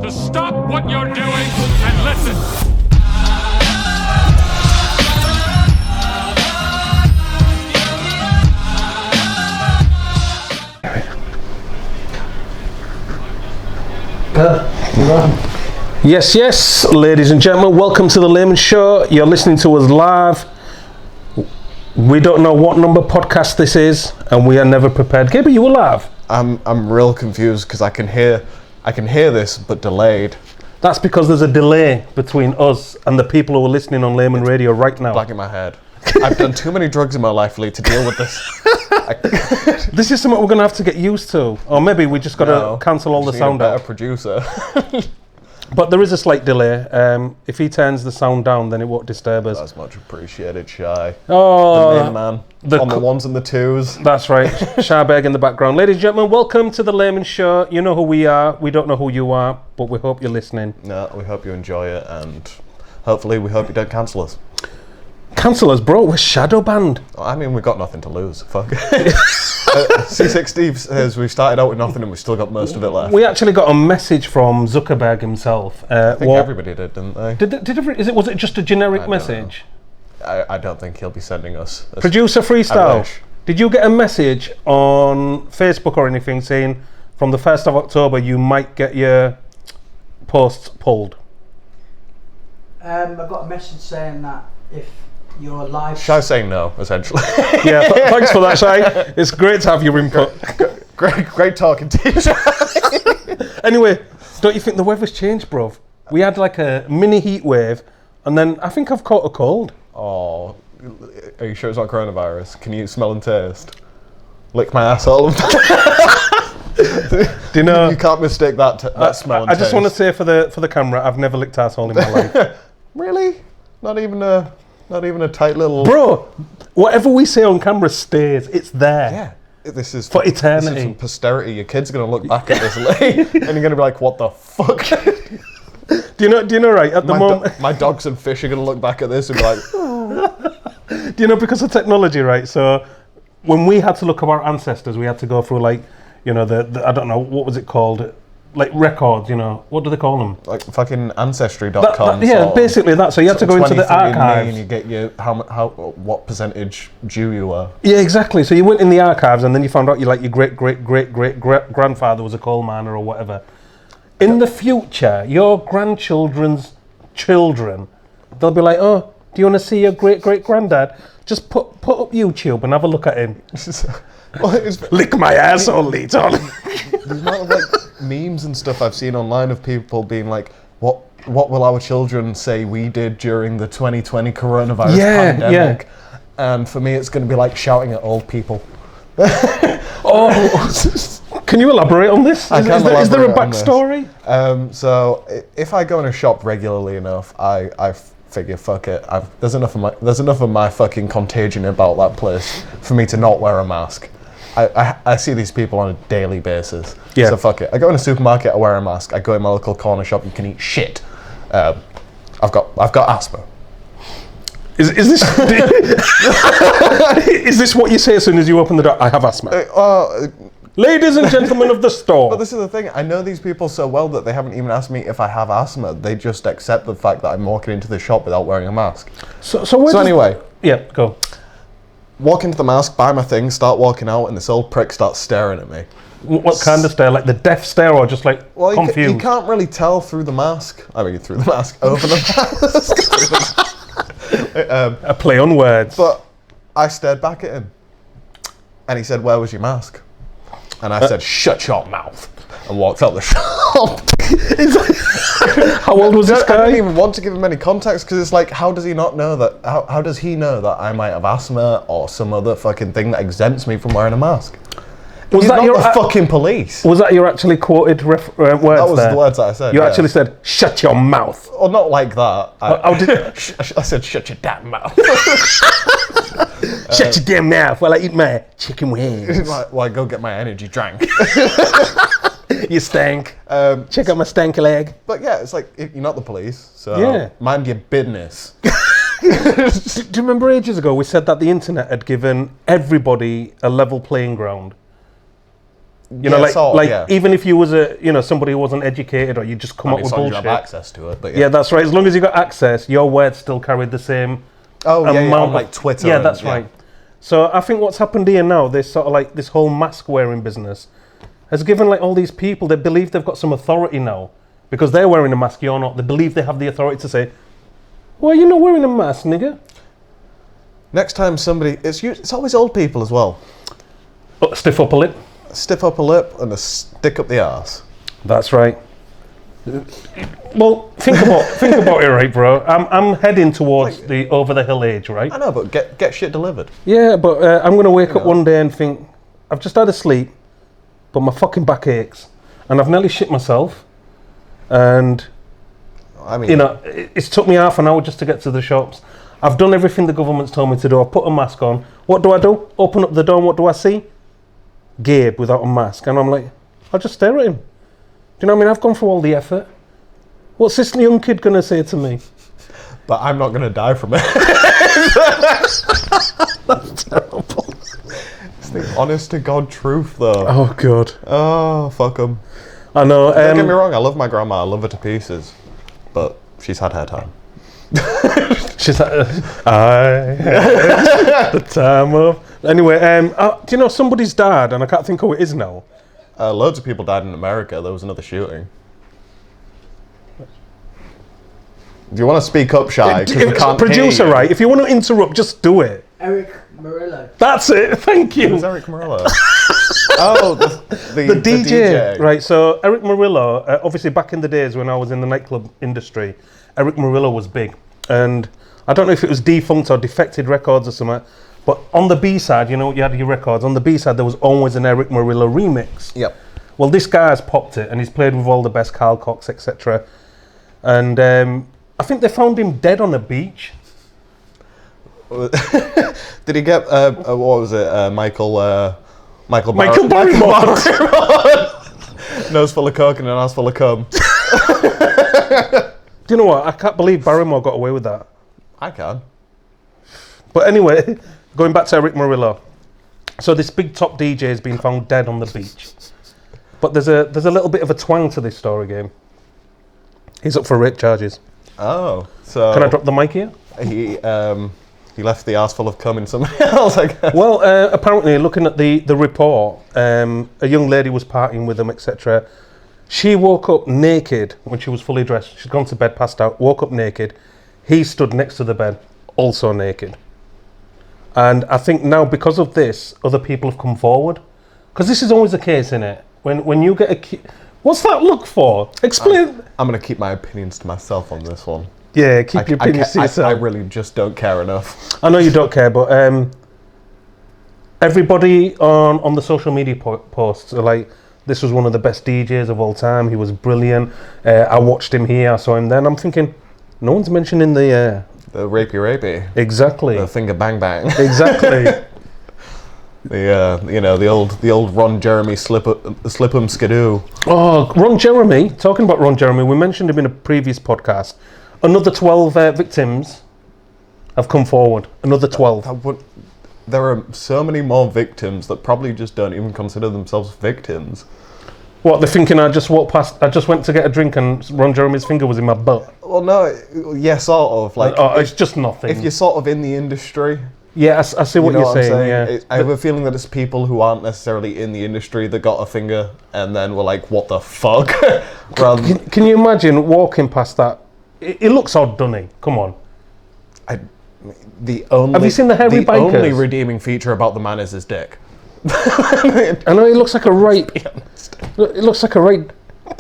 to stop what you're doing and listen. Yes, ladies and gentlemen, welcome to the Laymen Show. You're listening to us live. We don't know what number podcast this is, and we are never prepared. Gabe, you were live. I'm real confused because I can hear this, but delayed. That's because there's a delay between us and the people who are listening on Laymen Radio right now. Black in my head. I've done too many drugs in my life, Lee, to deal with this. This is something we're going to have to get used to, or maybe we just got to cancel all the sound out. A producer. But there is a slight delay. If he turns the sound down, then it won't disturb us. That's much appreciated, Shy. Oh, the main man. On the ones and the twos. That's right. Sharberg in the background. Ladies and gentlemen, welcome to the Laymen Show. You know who we are. We don't know who you are, but we hope you're listening. No, we hope you enjoy it, and hopefully we hope you don't cancel us. Cancel us, bro. We're shadow banned. I mean, we've got nothing to lose. Fuck. C6 Steve says we've started out with nothing and we've still got most of it left. We actually got a message from Zuckerberg himself. I think everybody did, didn't they? Was it just a generic message? I don't think he'll be sending us. Producer Freestyle, did you get a message on Facebook or anything saying from the 1st of October you might get your posts pulled? I got a message saying that if you're live... Shy saying no, essentially. Yeah, thanks for that, Shy. It's great to have your input. Great talking to you, Shy. Anyway, don't you think the weather's changed, bruv? We had like a mini heat wave, and then I think I've caught a cold. Oh, are you sure it's not coronavirus? Can you smell and taste? Lick my asshole. Do you know? You can't mistake that smell and taste. I just want to say for the camera, I've never licked asshole in my life. Really? Not even a tight little... Bro, whatever we say on camera stays. It's there. Yeah. This is for eternity. This is for posterity. Your kid's going to look back at this, Lee, and you're going to be like, what the fuck? Do you know right, at the moment... my dogs and fish are going to look back at this and be like... Do you know, because of technology, right? So when we had to look up our ancestors, we had to go through like, you know, the I don't know, what was it called? Like records, you know, what do they call them? Like fucking ancestry.com. Yeah, basically that. So you had to go into the archives. And you get your what percentage Jew you are. Yeah, exactly. So you went in the archives and then you found out your great grandfather was a coal miner or whatever. In the future, your grandchildren's children, they'll be like, oh, do you want to see your great granddad? Just put up YouTube and have a look at him. Lick my asshole, Lee, darling. The amount of like memes and stuff I've seen online of people being like, what will our children say we did during the 2020 coronavirus pandemic? Yeah. And for me, it's going to be like shouting at old people. Oh, can you elaborate on this? Is there a backstory? So if I go in a shop regularly enough, I figure, fuck it. There's enough of my fucking contagion about that place for me to not wear a mask. I see these people on a daily basis. Yeah. So fuck it. I go in a supermarket, I wear a mask. I go in my local corner shop, you can eat shit. I've got asthma. Is this is this what you say as soon as you open the door? I have asthma. Ladies and gentlemen of the store. But this is the thing, I know these people so well that they haven't even asked me if I have asthma. They just accept the fact that I'm walking into the shop without wearing a mask. So anyway. Yeah, go. Walk into the mask, buy my thing, start walking out, and this old prick starts staring at me. What kind of stare? Like the death stare, or just like confused? You can't really tell through the mask. I mean, through the mask, over the mask. A play on words. But I stared back at him, and he said, "Where was your mask?" And I said, "Shut your mouth," and walked out the shop. How old was this guy? I didn't even want to give him any context because it's like, how does he not know that? How does he know that I might have asthma or some other fucking thing that exempts me from wearing a mask? Was that your fucking police? Was that your actually quoted words? That was the words that I said. You actually said, "Shut your mouth." Or not like that. I said, "Shut your damn mouth." Shut your damn mouth while I eat my chicken wings. While I go get my energy drink. You stank. Check out my stank leg. But yeah, it's like, you're not the police, so mind your business. Do you remember ages ago we said that the internet had given everybody a level playing ground? You know, yeah. even if you was somebody who wasn't educated, or you just come up with As long as bullshit. you have access to it, but Yeah, that's right. As long as you got access, your words still carried the same amount on of, like Twitter. Yeah, that's right. So I think what's happened here now, this sort of like this whole mask wearing business, has given like all these people that believe they've got some authority now because they're wearing a mask, you're not. They believe they have the authority to say, "Why are you not wearing a mask, nigga?" Next time somebody, it's always old people as well. Stiff upper lip. Stiff upper lip and a stick up the arse. That's right. Well, think about it, right, bro? I'm heading towards the over the hill age, right? I know, but get shit delivered. Yeah, but I'm gonna wake up one day and think I've just had a sleep, but my fucking back aches, and I've nearly shit myself, and I mean, it's took me half an hour just to get to the shops. I've done everything the government's told me to do. I've put a mask on. What do I do? Open up the door and what do I see? Gabe without a mask. And I'm like, I'll just stare at him. Do you know what I mean? I've gone through all the effort. What's this young kid going to say to me? But I'm not going to die from it. That's terrible. It's the honest to God truth, though. Oh, God. Oh, fuck them. I know. Don't get me wrong, I love my grandma. I love her to pieces. But she's had her time. She's like, I had the time of... Anyway, do you know somebody's died, and I can't think who it is now? Loads of people died in America. There was another shooting. Do you want to speak up, Shy? Producer, right? If you want to interrupt, just do it. Eric Murillo. That's it. Thank you. Who's Eric Murillo? Oh, the DJ. Right, so Eric Murillo, obviously back in the days when I was in the nightclub industry, Eric Murillo was big. And I don't know if it was defunct or defected records or something, but on the B-side, you had your records, on the B-side there was always an Eric Murillo remix. Yep. Well, this guy has popped it, and he's played with all the best Carl Cox, etc. And I think they found him dead on a beach. Did he get, what was it, Michael Barrymore. Nose full of coke and an ass full of cum. Do you know what? I can't believe Barrymore got away with that. I can. But anyway, going back to Eric Murillo. So this big top DJ has been found dead on the beach. But there's a little bit of a twang to this story, game. He's up for rape charges. Oh, so... Can I drop the mic here? He left the arse full of cum in somebody else, I guess. Well, apparently, looking at the report, a young lady was partying with him, etc. She woke up naked when she was fully dressed. She'd gone to bed, passed out, woke up naked. He stood next to the bed, also naked. And I think now, because of this, other people have come forward. Because this is always the case, isn't it? When you get a... What's that look for? Explain. I'm going to keep my opinions to myself on this one. Yeah, keep your opinions to yourself. I really just don't care enough. I know you don't care, but everybody on the social media posts are like, this was one of the best DJs of all time. He was brilliant. I watched him here. I saw him then. I'm thinking, no one's mentioning the rapey. Exactly. The finger bang bang. Exactly. the old Ron Jeremy slip 'em skidoo. Oh, Ron Jeremy. Talking about Ron Jeremy, we mentioned him in a previous podcast. Another 12 victims have come forward. Another 12. There are so many more victims that probably just don't even consider themselves victims. What, they're thinking I just walked past, I just went to get a drink and Ron Jeremy's finger was in my butt? Well, no, yeah, sort of. Like, it's just nothing. If you're sort of in the indratry... Yeah, I see what you're saying. Yeah. I have a feeling that it's people who aren't necessarily in the industry that got a finger and then were like, what the fuck? Can you imagine walking past that? It looks odd, doesn't it? Come on. Have you seen the hairy bikers? The only redeeming feature about the man is his dick. I know, it looks like a rape. It looks like a rape.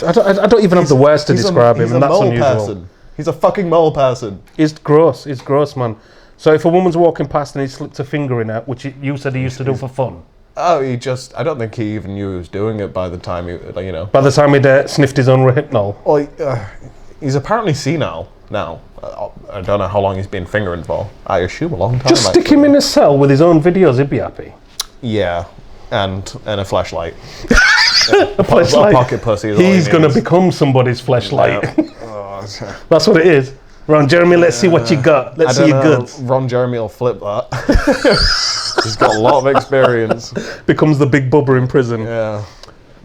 I don't even have the words to describe him, and that's unusual. Person. He's a fucking mole person. It's gross, man. So if a woman's walking past and he slipped a finger in her, which you said he used to do for fun. Oh, I don't think he even knew he was doing it by the time By the time he'd sniffed his own rehypnol. Well, he's apparently senile now. I don't know how long he's been fingering for. I assume a long time. Just stick him in a cell with his own videos, he'd be happy. Yeah, and a flashlight. A flashlight. A pocket pussy. He's going to become somebody's flashlight. That's what it is. Ron Jeremy, let's see what you got. Let's see your goods. Ron Jeremy will flip that. He's got a lot of experience. Becomes the big bubba in prison. Yeah.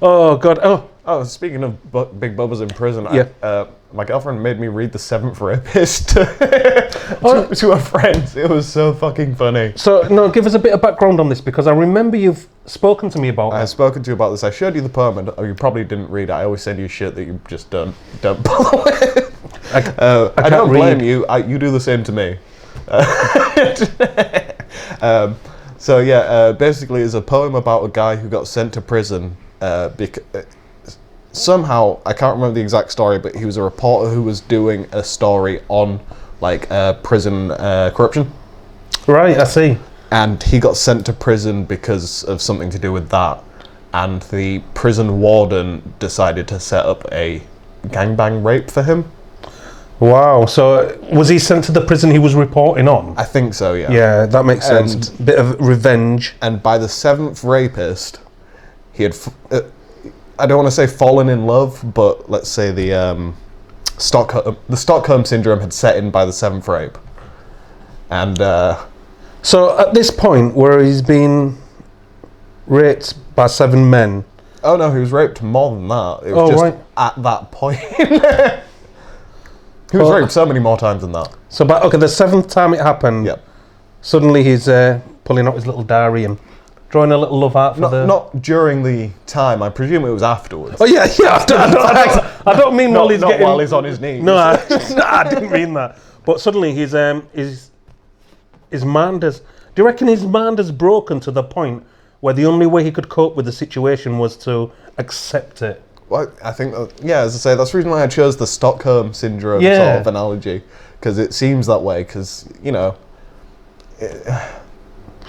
Oh God. Oh. Oh, speaking of Big Bubba's in prison, Yeah. my girlfriend made me read The Seventh Rapist to her friends. It was so fucking funny. So no, give us a bit of background on this because I remember you've spoken to me about I've it. spoken to you about this. I showed you the poem, and you probably didn't read it. I always send you shit that you just don't bother with. I don't blame you. You do the same to me. So yeah, basically, it's a poem about a guy who got sent to prison somehow, I can't remember the exact story, but he was a reporter who was doing a story on like prison corruption. Right, I see. And he got sent to prison because of something to do with that. And the prison warden decided to set up a gangbang rape for him. Wow. So was he sent to the prison he was reporting on? I think so, yeah. Yeah, that makes sense. Bit of revenge. And by the seventh rapist, he had, I don't want to say fallen in love, but let's say the Stockholm syndrome had set in by the seventh rape. And so at this point where he's been raped by 7 men. Oh no, he was raped more than that. It was just at that point. He was raped so many more times than that. So, but okay, the 7th time it happened, yep. Suddenly he's pulling out his little diary and drawing a little love art for Not during the time. I presume it was afterwards. Oh yeah. I don't mean while he's not getting... while he's on his knees. No, I didn't mean that. But suddenly his mind has... Do you reckon his mind has broken to the point where the only way he could cope with the situation was to accept it? Well, I think, as I say, that's the reason why I chose the Stockholm syndrome sort of analogy, because it seems that way. Because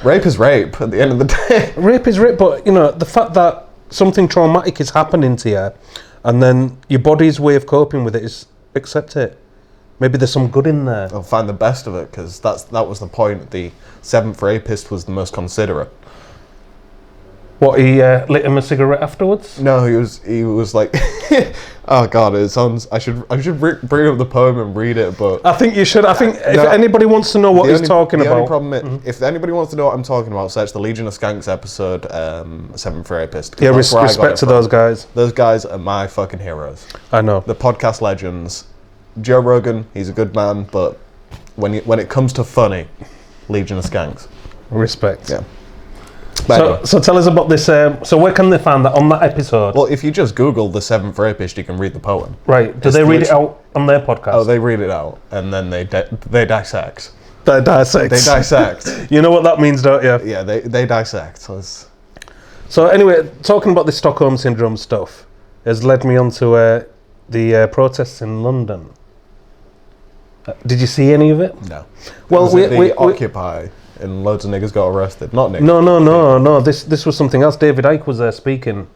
rape is rape at the end of the day. Rape is rape, but the fact that something traumatic is happening to you, and then your body's way of coping with it is accept it. Maybe there's some good in there. I'll find the best of it, because that was the point. The seventh rapist was the most considerate. What, he lit him a cigarette afterwards? No, he was like, oh god, it sounds. I should bring up the poem and read it, but I think you should. I think if anybody wants to know what he's talking about, the only problem, if anybody wants to know what I'm talking about, search the Legion of Skanks episode, Seventh Rapist. Yeah, respect to those guys. Those guys are my fucking heroes. I know. The podcast legends. Joe Rogan, he's a good man, but when it comes to funny, Legion of Skanks. Respect. Yeah. So tell us about this. So where can they find that on that episode? Well, if you just Google the seventh rapist, you can read the poem. Right. Do they read it out on their podcast? Oh, they read it out, and then they dissect. They dissect. They dissect. You know what that means, don't you? Yeah, they dissect. So anyway, talking about the Stockholm Syndrome stuff has led me on to the protests in London. Did you see any of it? No. Well, we Occupy. And loads of niggas got arrested. Not niggas. No. This was something else. David Icke was there speaking,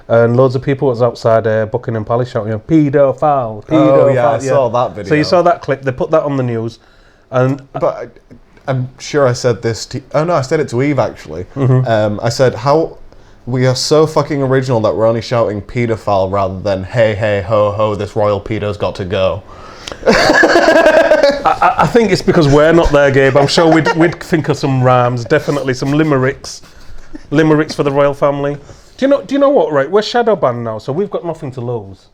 and loads of people was outside Buckingham Palace shouting, "Paedophile, paedophile." Oh yeah, I saw that video. So you saw that clip? They put that on the news, and but I'm sure I said this to. Oh no, I said it to Eve actually. Mm-hmm. I said how we are so fucking original that we're only shouting "paedophile" rather than "Hey hey ho ho, this royal pedo's got to go." I think it's because we're not there, Gabe. I'm sure we'd think of some rhymes, definitely some limericks for the royal family. Do you know what? Right, we're shadow banned now, so we've got nothing to lose.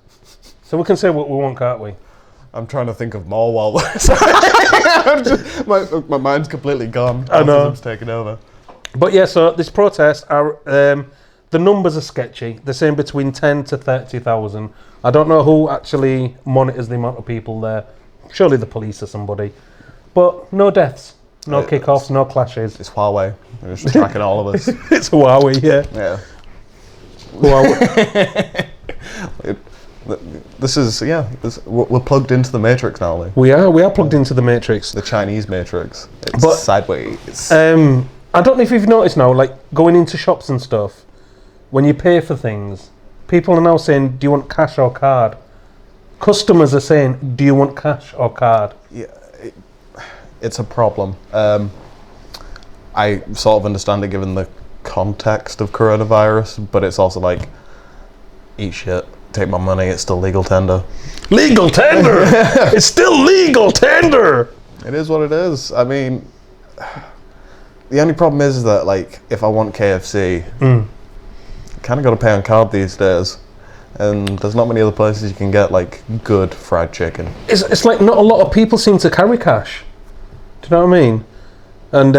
So we can say what we want, can't we? I'm trying to think of more while my mind's completely gone. I know. Autism's taken over. But yeah, so this protest are the numbers are sketchy. They're saying between 10 to 30,000. I don't know who actually monitors the amount of people there. Surely the police or somebody. But no deaths, no kick-offs, no clashes. It's Huawei. They're just tracking all of us. It's Huawei, yeah. Yeah. Huawei. This is, we're plugged into the Matrix now, Lee. We are plugged into the Matrix. The Chinese Matrix. It's But, sideways. I don't know if you've noticed now, like going into shops and stuff, when you pay for things, people are now saying, do you want cash or card? Customers are saying, do you want cash or card? Yeah, it's a problem. I sort of understand it given the context of coronavirus, but it's also like, eat shit, take my money, it's still legal tender. Legal tender! It's still legal tender! It is what it is. I mean, the only problem is that, like, if I want KFC, kind of got to pay on card these days. And there's not many other places you can get like good fried chicken. It's like not a lot of people seem to carry cash. Do you know what I mean? And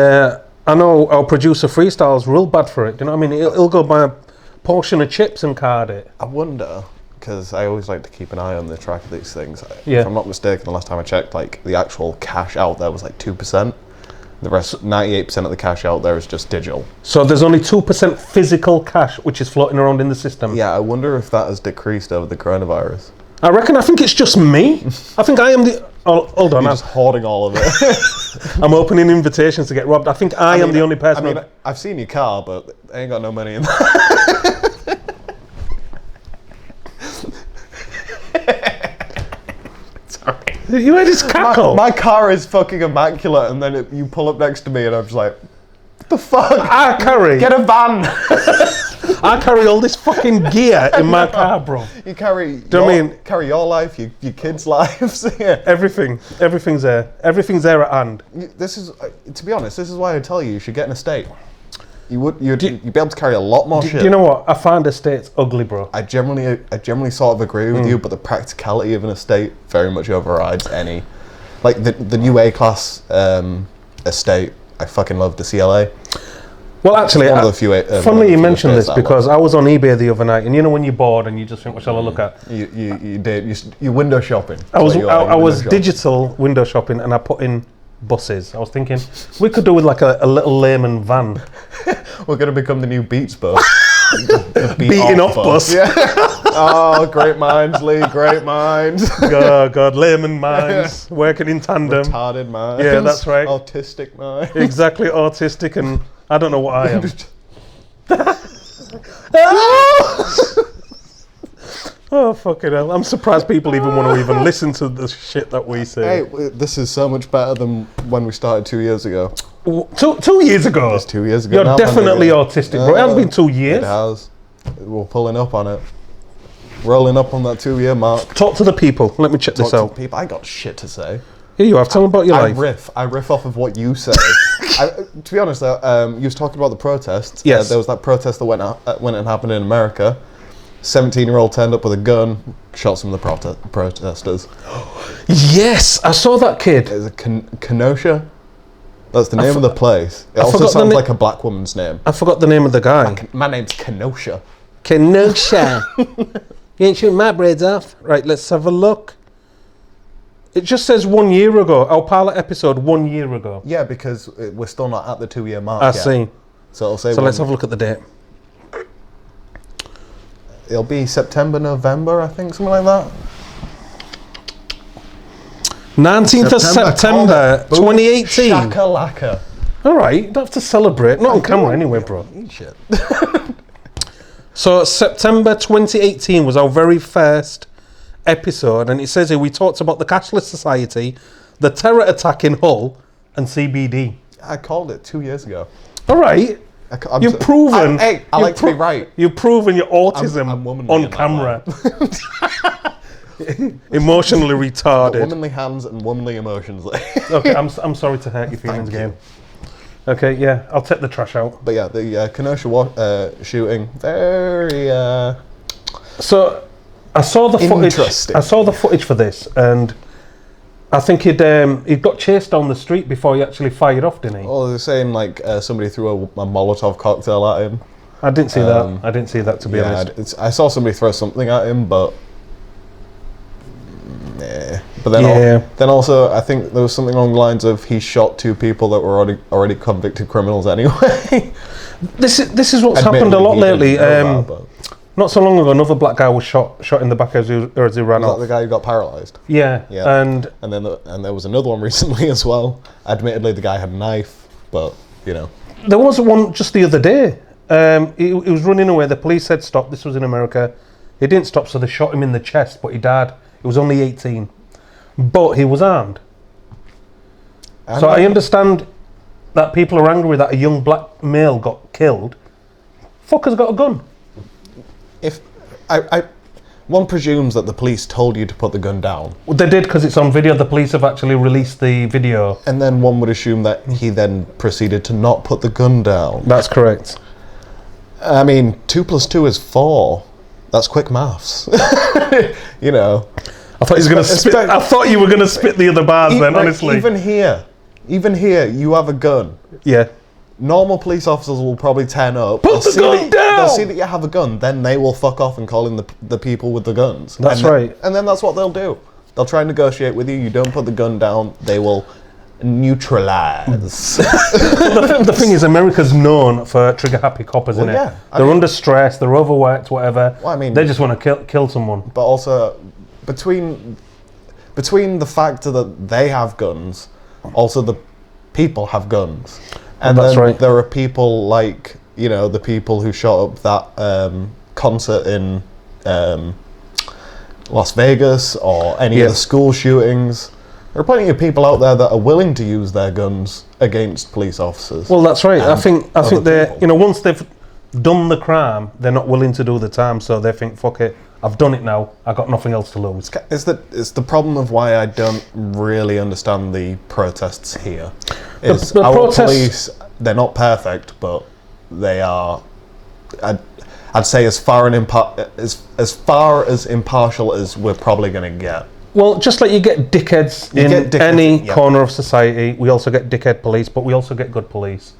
I know our producer Freestyle's real bad for it. Do you know what I mean? He'll go buy a portion of chips and card it. I wonder, because I always like to keep an eye on the track of these things. Yeah. If I'm not mistaken, the last time I checked, like the actual cash out there was like 2%. The rest, 98% of the cash out there is just digital. So there's only 2% physical cash which is floating around in the system. Yeah, I wonder if that has decreased over the coronavirus. I think it's just me. I think I am the... Oh, hold on. You're just hoarding all of it. I'm opening invitations to get robbed. I think I am the only person... I mean, I've seen your car, but I ain't got no money in there. Sorry. You heard his cackle? My car is fucking immaculate, and then you pull up next to me, and I'm just like, what the fuck? Get a van! I carry all this fucking gear in my car, bro. You carry carry your life, your kids' lives. Yeah. Everything's there. Everything's there at hand. This is, to be honest, this is why I tell you should get an estate. You'd be able to carry a lot more shit. Do you know what? I find estates ugly, bro. I generally sort of agree with you, but the practicality of an estate very much overrides any. Like the new A-class estate, I fucking love the CLA. Well, actually, one of the few, funnily you mentioned this because I was on eBay the other night, and you know when you're bored and you just think, what shall I look at? You window shopping. I was digital window shopping, and I put in buses. I was thinking we could do with like a little layman van. We're going to become the new Beats bus. Beating off bus. Yeah. Oh, great minds, Lee. Great minds. God, layman minds working in tandem. Retarded minds. Yeah, that's right. Autistic minds. Exactly, autistic, and I don't know what I am. Oh, fucking hell. I'm surprised people even want to even listen to the shit that we say. Hey, this is so much better than when we started 2 years ago. 2 years ago? It's 2 years ago. You're now, definitely autistic, bro. It hasn't been 2 years. It has. We're pulling up on it. Rolling up on that 2 year mark. Talk to the people. Let me check this out. To the people. I got shit to say. Here you have. Tell them about your life. I riff off of what you say. To be honest, you was talking about the protests. Yes. There was that protest that went and happened in America. 17-year-old turned up with a gun, shot some of the protesters. Yes, I saw that kid. It's a Kenosha. That's the name of the place. It also sounds like a black woman's name. I forgot the name of the guy. My name's Kenosha. Kenosha. You ain't shooting my braids off. Right, let's have a look. It just says 1 year ago. Our pilot episode 1 year ago. Yeah, because we're still not at the 2 year mark I yet. see. So it'll say. So let's have a look at the date. It'll be September, November, I think, something like that. 19th of September, 2018. Shakalaka. All right, you don't have to celebrate. Not on camera anyway, bro. Eat shit. So September 2018 was our very first episode, and it says here we talked about the cashless society, the terror attack in Hull, and CBD. I called it 2 years ago. All right. You've proven. I like to be right. You've proven your autism I'm on camera. Emotionally retarded. Womanly hands and womanly emotions. Okay, I'm sorry to hurt your feelings again. Okay, yeah, I'll take the trash out. But yeah, the Kenosha shooting, very. So, I saw the footage. Interesting. I saw the footage for this, and I think he'd got chased down the street before he actually fired off, didn't he? Oh, they're saying like somebody threw a Molotov cocktail at him. I didn't see that. I didn't see that, to be honest. I saw somebody throw something at him, but nah. But then also, I think there was something along the lines of he shot two people that were already convicted criminals anyway. This is what's happened a lot lately. Not so long ago, another black guy was shot in the back as he ran off. Was that the guy who got paralysed? Yeah. And then there was another one recently as well. Admittedly, the guy had a knife, but you know. There was one just the other day. He was running away. The police said stop. This was in America. He didn't stop, so they shot him in the chest, but he died. He was only 18, but he was armed. So I understand that people are angry that a young black male got killed. Fucker's got a gun. If one presumes that the police told you to put the gun down. Well, they did because it's on video. The police have actually released the video. And then one would assume that he then proceeded to not put the gun down. That's correct. I mean, 2 + 2 is 4. That's quick maths. You know. I thought you were going to spit. I thought you were going to spit the other bars. Then, honestly. Even here, you have a gun. Yeah. Normal police officers will probably turn up. Put the gun down! They'll see that you have a gun, then they will fuck off and call in the people with the guns. That's right. And then that's what they'll do. They'll try and negotiate with you. You don't put the gun down, they will neutralize. The thing is, America's known for trigger-happy coppers, isn't it? Yeah. They're under stress, they're overworked, whatever. Well, I mean, they just want to kill someone. But also, between the fact that they have guns, also the people have guns. And that's then right. There are people like, you know, the people who shot up that concert in Las Vegas or any of the school shootings. There are plenty of people out there that are willing to use their guns against police officers. Well, that's right. I think they're, people. you know, once they've done the crime, they're not willing to do the time, so they think, fuck it, I've done it now, I've got nothing else to lose. It's the problem of why I don't really understand the protests here. The Our protests, police, they're not perfect, but they are, I'd say, as far as impartial as we're probably going to get. well, just like you get dickheads any corner of society, we also get dickhead police, but we also get good police.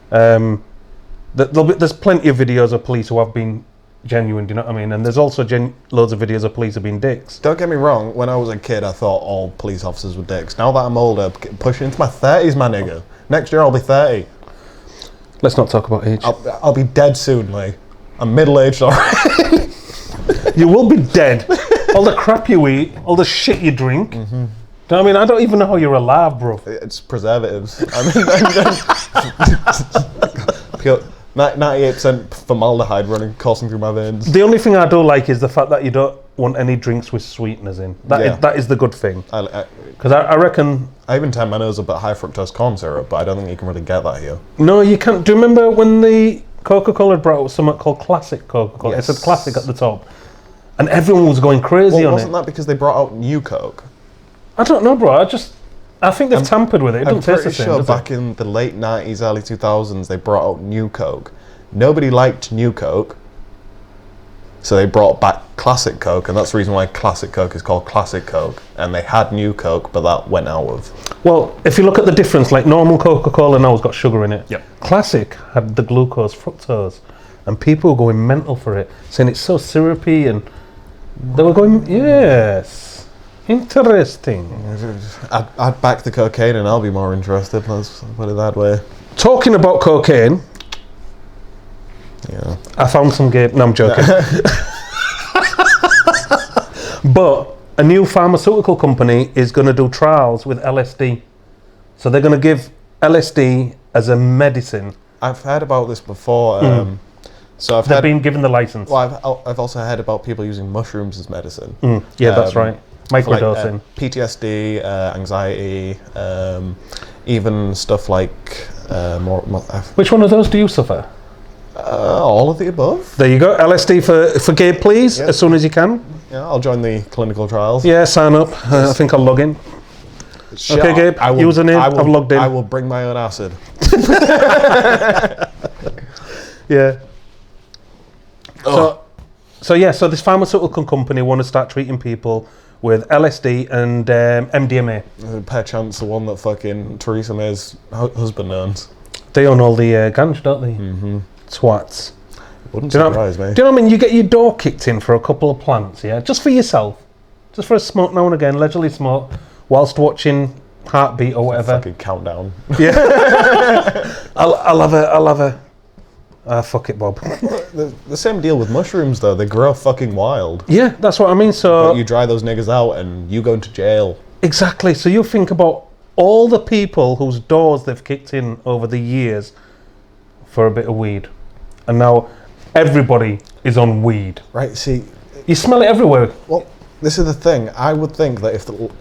There's plenty of videos of police who have been genuine, do you know what I mean? And there's also loads of videos of police have been dicks. Don't get me wrong, when I was a kid I thought all police officers were dicks. Now that I'm older, pushing into my 30s, my nigga. Next year I'll be 30. Let's not talk about age. I'll be dead soon, like. I'm middle-aged already. You will be dead. All the crap you eat, all the shit you drink. Do you know what I mean? I don't even know how you're alive, bro. It's preservatives. I mean, pure 98% formaldehyde coursing through my veins. The only thing I do like is the fact that you don't want any drinks with sweeteners in. That is the good thing. Because I reckon... I even turn my nose up at high fructose corn syrup, but I don't think you can really get that here. No, you can't. Do you remember when the Coca-Cola brought out something called Classic Coca-Cola? Yes. It said Classic at the top. And everyone was going crazy on it. Wasn't that because they brought out New Coke? I don't know, bro. I think they've tampered with it. It doesn't taste the same, sure does back in the late 90s, early 2000s, they brought out New Coke. Nobody liked New Coke, so they brought back Classic Coke, and that's the reason why Classic Coke is called Classic Coke. And they had New Coke, but that went out of. Well, if you look at the difference, like normal Coca-Cola now has got sugar in it. Yep. Classic had the glucose, fructose, and people were going mental for it, saying it's so syrupy, and they were going, yes. Interesting. I'd back the cocaine and I'll be more interested, let's put it that way. Talking about cocaine, Yeah. I found some game. No, I'm joking. But a new pharmaceutical company is going to do trials with LSD. So they're going to give LSD as a medicine. I've heard about this before. So They've been given the license. Well, I've also heard about people using mushrooms as medicine. Yeah, that's right. Microdosing. Like, PTSD, anxiety, even stuff like more. Which one of those do you suffer? All of the above. There you go. LSD for Gabe, please, as soon as you can. Yeah, I'll join the clinical trials. Yeah, sign up. I think I'll log in. Okay, Gabe. Username. I've logged in. I will bring my own acid. Yeah. So this pharmaceutical company want to start treating people with LSD and MDMA. Perchance the one that fucking Theresa May's husband owns. They own all the ganj, don't they? Mm-hmm. Twats. Wouldn't surprise me. Do you know what I mean? You get your door kicked in for a couple of plants, yeah? Just for yourself. Just for a smoke now and again, leisurely smoke, whilst watching Heartbeat or whatever. Fucking countdown. Yeah. I'll have a... fuck it, Bob. The same deal with mushrooms, though. They grow fucking wild. Yeah, that's what I mean. So But you dry those niggas out and you go into jail. Exactly. So you think about all the people whose doors they've kicked in over the years for a bit of weed. And now everybody is on weed. Right, see... You smell it everywhere. Well, this is the thing. I would think that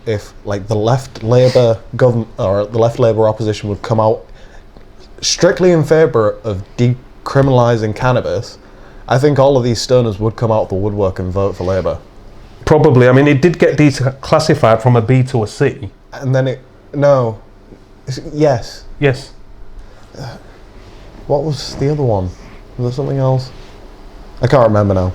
if the left Labour government or the left Labour opposition would come out strictly in favour of decriminalising cannabis, I think all of these stoners would come out the woodwork and vote for Labour. Probably. I mean, it did get declassified from a B to a C. And then Yes. Yes. What was the other one? Was there something else? I can't remember now.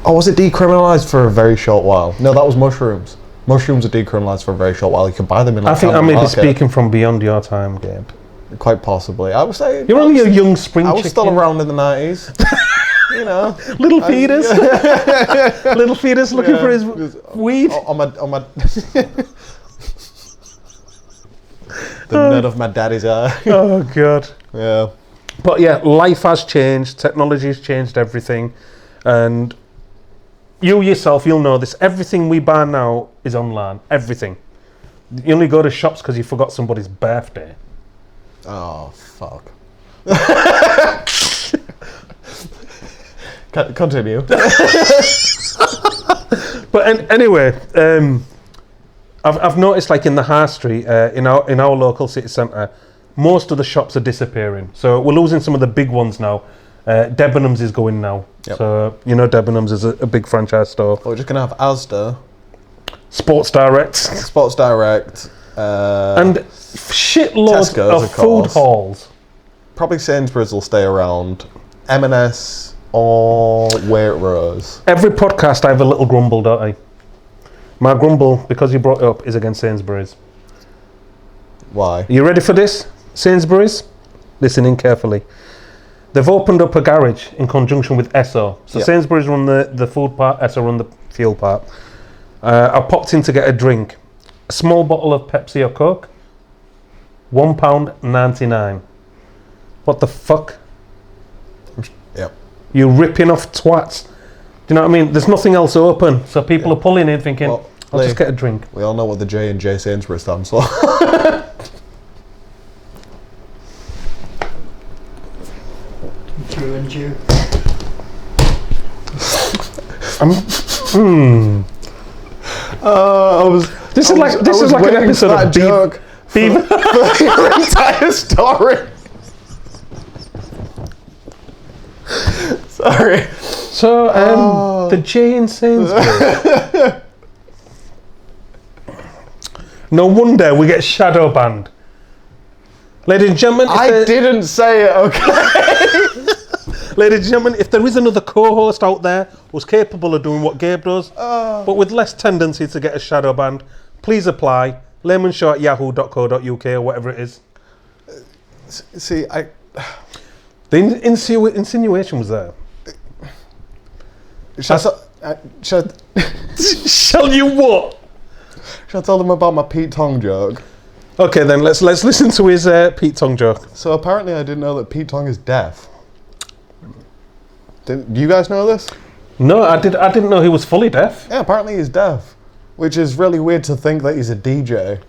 Oh, was it decriminalised for a very short while? No, that was mushrooms. Mushrooms are decriminalised for a very short while. You can buy them in like I think I may be market. speaking from beyond your time, Gabe. Quite possibly. I would say... You're only a young spring I was chicken. still around in the 90s. You know. Little fetus. Little fetus looking for his weed. On my... the nut of my daddy's eye. Oh, God. Yeah. But yeah, life has changed. Technology has changed everything. And you yourself, you'll know this. Everything we buy now is online. Everything. You only go to shops because you forgot somebody's birthday. Oh, fuck. Continue. But anyway, I've noticed, like in the high street, in our local city centre, most of the shops are disappearing. So we're losing some of the big ones now. Debenhams is going now. Yep. So you know Debenhams is a big franchise store. We're just gonna have Asda, Sports Direct, Sports Direct, and shitloads Tesco's, of of food course. halls. Probably Sainsbury's will stay around. M&S or Waitrose. Every podcast I have a little grumble, don't I? My grumble, because you brought it up, is against Sainsbury's. Why? Are you ready for this? Sainsbury's? Listen in carefully. They've opened up a garage in conjunction with Esso. So Yep. Sainsbury's run the food part, Esso run the fuel part. I popped in to get a drink. A small bottle of Pepsi or Coke, £1.99. What the fuck? Yep. You ripping off twats. Do you know what I mean? There's nothing else open. So people are pulling in thinking, Well, I'll Lee, just get a drink. We all know what the J and J Sainsbury's stands for. Jew and Jew. This is like an episode of joke for your entire story. Sorry. So, the J in Sainsbury's. No wonder we get shadow banned. Ladies and gentlemen, I didn't say it, okay? ladies and gentlemen, if there is another co-host out there who's capable of doing what Gabe does, but with less tendency to get a shadow banned, please apply. Laymenshow@yahoo.co.uk or whatever it is. See, The insinuation was there. Shall you what? I tell them about my Pete Tong joke? Okay, then let's listen to his Pete Tong joke. So apparently I didn't know that Pete Tong is deaf. Do you guys know this? No, I didn't know he was fully deaf. Yeah, apparently he's deaf. Which is really weird to think that he's a DJ.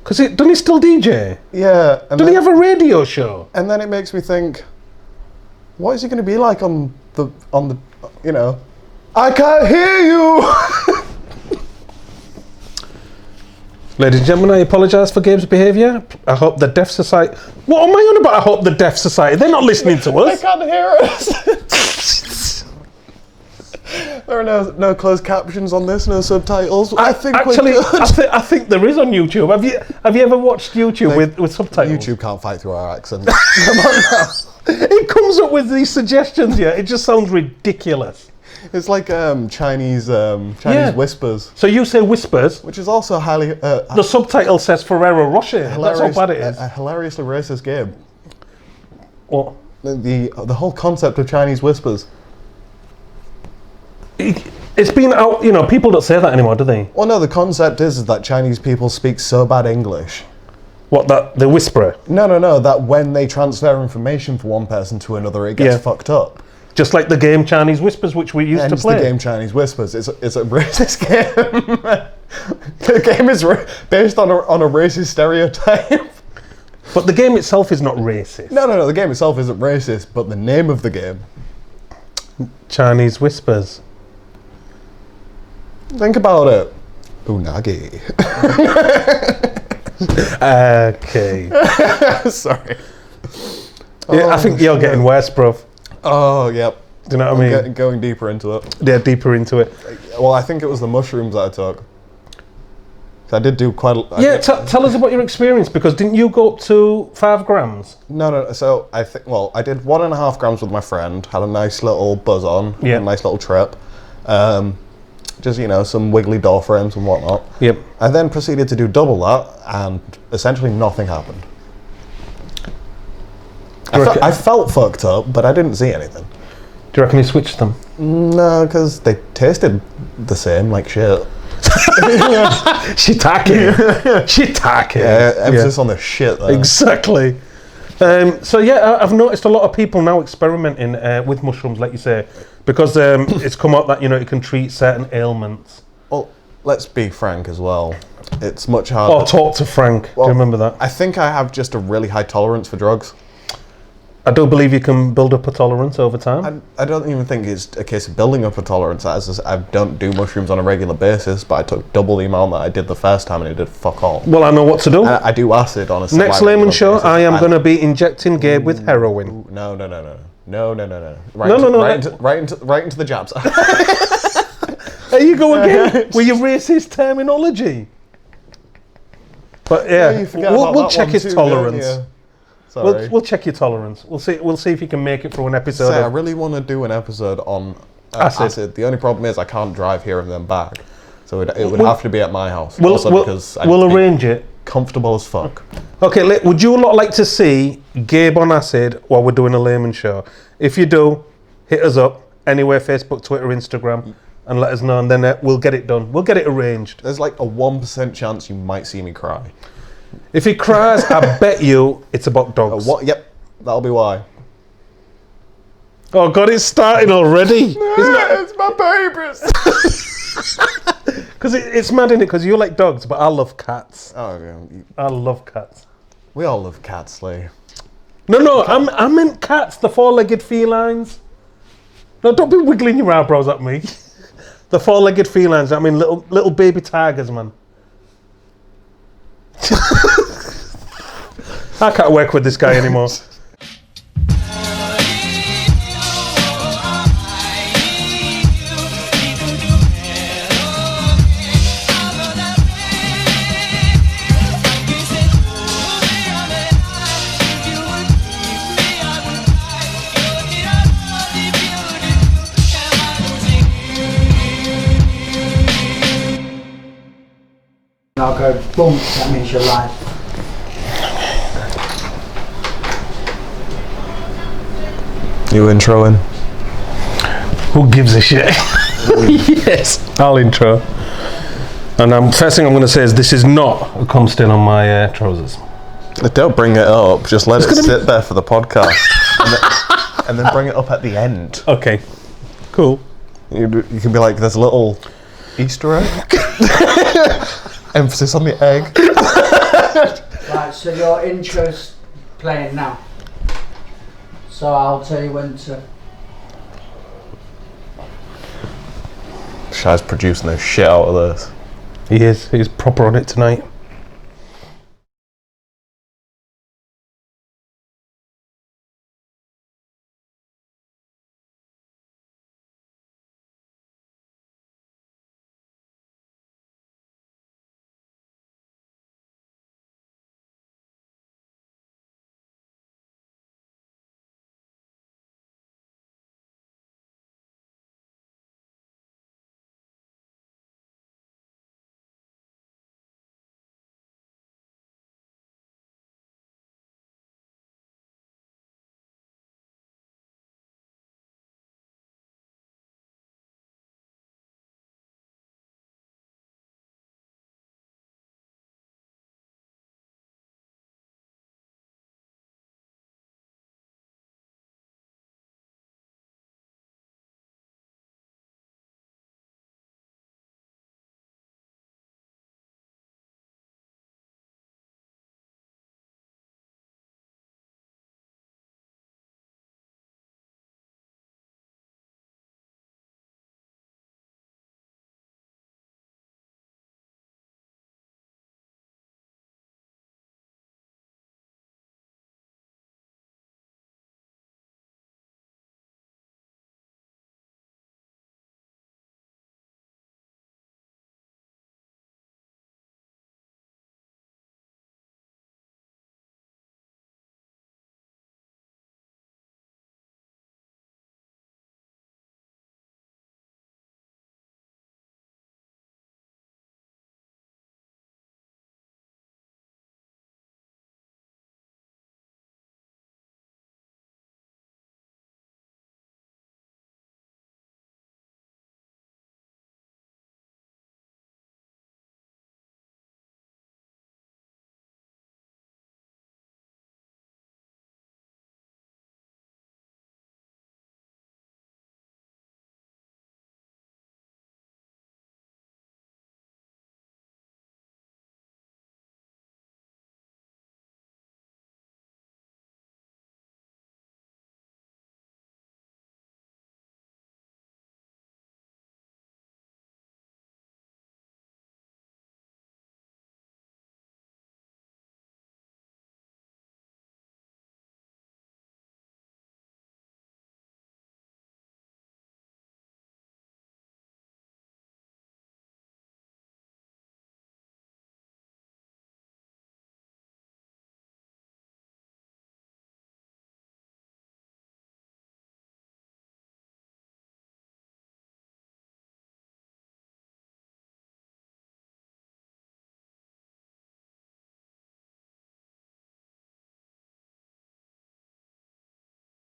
Because doesn't he still DJ? Yeah. Doesn't he have a radio show? And then it makes me think, what is he going to be like on the, you know, I can't hear you! Ladies and gentlemen, I apologise for Gabe's behaviour. I hope the Deaf Society... What am I on about? I hope the Deaf Society... They're not listening to They us. can't hear us! There are no closed captions on this, no subtitles. I think Actually, we're good. I think there is on YouTube. Have you ever watched YouTube with subtitles? YouTube can't fight through our accents. Come on now. It comes up with these suggestions, yeah. It just sounds ridiculous. It's like Chinese Yeah. whispers, So you say whispers. which is also highly The subtitle says Ferrero Rocher. That's how bad it is. a hilariously racist game. What? The whole concept of Chinese whispers. It's been out, you know, people don't say that anymore, do they? Well, no, the concept is that Chinese people speak so bad English. What, that the whisperer? No, that when they transfer information from one person to another, it gets Yeah. fucked up. Just like the game Chinese Whispers, which we used to Hence play. the game Chinese Whispers. It's a racist game. The game is based on a racist stereotype. But the game itself is not racist. No, the game itself isn't racist, but the name of the game. Chinese Whispers. Think about it. Unagi. Okay. Sorry. Yeah, I think you're getting worse, bruv. Oh, yep. Do you know what I mean? Going deeper into it. Yeah, deeper into it. Well, I think it was the mushrooms that I took. I did do quite a... Tell us about your experience, because didn't you go up to 5 grams? No. So I think, I did 1.5 grams with my friend, had a nice little buzz on, a nice little trip. Just, some wiggly door frames and whatnot. Yep. I then proceeded to do double that, and essentially nothing happened. I felt fucked up, but I didn't see anything. Do you reckon you switched them? No, because they tasted the same, like shit. Shiitake. Yeah, emphasis on the shit there. Exactly. I've noticed a lot of people now experimenting with mushrooms, like you say, because it's come out that it can treat certain ailments. Well, let's be frank as well. It's much harder. Oh, talk to Frank. Do you remember that? I think I have just a really high tolerance for drugs. I do believe you can build up a tolerance over time. I don't even think it's a case of building up a tolerance. I don't do mushrooms on a regular basis, but I took double the amount that I did the first time, and it did fuck all. Well, I know what to do. I do acid on a Next Laymen show, I am going to be injecting Gabe with heroin. No. Right into the jabs. There you go again with your racist terminology. But we'll check his tolerance. We'll check your tolerance. We'll see if you can make it through an episode. I really want to do an episode on acid. The only problem is I can't drive here and then back, so it would have to be at my house. We'll arrange it. Comfortable as fuck. Okay, would you lot like to see Gabe on acid while we're doing a Laymen show? If you do, hit us up anywhere, Facebook, Twitter, Instagram, and let us know, and then we'll get it done. We'll get it arranged. There's like a 1% chance you might see me cry. If he cries, I bet you it's about dogs. What? Yep, that'll be why. Oh God, it's starting already. It's my babies. Because it's mad, isn't it? Because you like dogs, but I love cats. Oh yeah. I love cats. We all love cats, Lee. No, I meant cats, the 4-legged felines. No, don't be wiggling your eyebrows at me. The 4-legged felines. I mean, little baby tigers, man. I can't work with this guy anymore. I'll go boom, that means you're live. You introing? Who gives a shit? Yes, I'll intro. And first thing I'm going to say is this is not a cum stain on my trousers. Don't bring it up. Just let it sit there for the podcast, and then bring it up at the end. Okay, cool. You can be like, there's a little Easter egg. Emphasis on the egg. Right, so your intro's playing now. So I'll tell you when to. Shai's producing the shit out of this. He is. He's proper on it tonight.